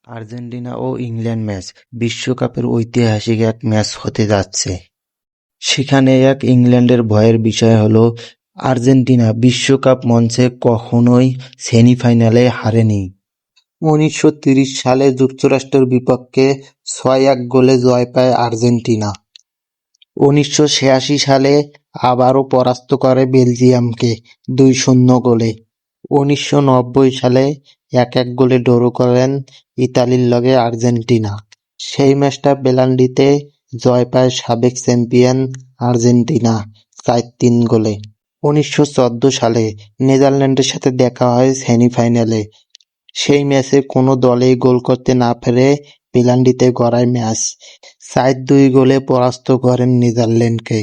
Argentina ও England match বিশ্বকাপের ঐতিহাসিক এক ম্যাচ হতে যাচ্ছে। সেখানে এক ইংল্যান্ডের ভয়ের বিষয় হলো আর্জেন্টিনা বিশ্বকাপ মঞ্চে কখনোই সেমিফাইনালে হারেনি। 1930 সালে যুক্তরাষ্ট্রের বিপক্ষে 6-1 গোলে জয় পায় আর্জেন্টিনা। 1986 সালে আবারও পরাস্ত করে বেলজিয়ামকে 2-0 গোলে। 1990 সালে 1-1 গোলে ড্র করেন ইতালির লগে আর্জেন্টিনা। সেই ম্যাচটা পেনাল্টিতে জয় পায় সাবেক চ্যাম্পিয়ন আর্জেন্টিনা 4-3 গোলে। 1914 সালে নেদারল্যান্ডের সাথে দেখা হয় সেমিফাইনালে। সেই ম্যাচে কোনো দলই গোল করতে না পেরে পেনাল্টিতে গড়ায় ম্যাচ। 4-2 গোলে পরাস্ত করেন নেদারল্যান্ডকে।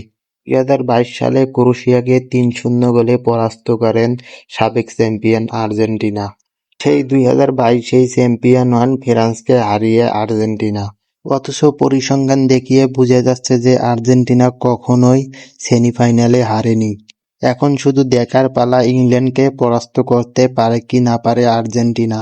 2022 সালে ক্রোয়েশিয়াকে 3-0 গোলে পরাস্ত করেন সাবেক চ্যাম্পিয়ন আর্জেন্টিনা। সেই 2022-এই চ্যাম্পিয়ন হন ফ্রান্সকে হারিয়ে আর্জেন্টিনা। অথচ পরিসংখ্যান দেখিয়ে বোঝা যাচ্ছে যে আর্জেন্টিনা কখনোই সেমিফাইনালে হারেনি। এখন শুধু দেখার পালা ইংল্যান্ডকে পরাস্ত করতে পারে কি না পারে আর্জেন্টিনা।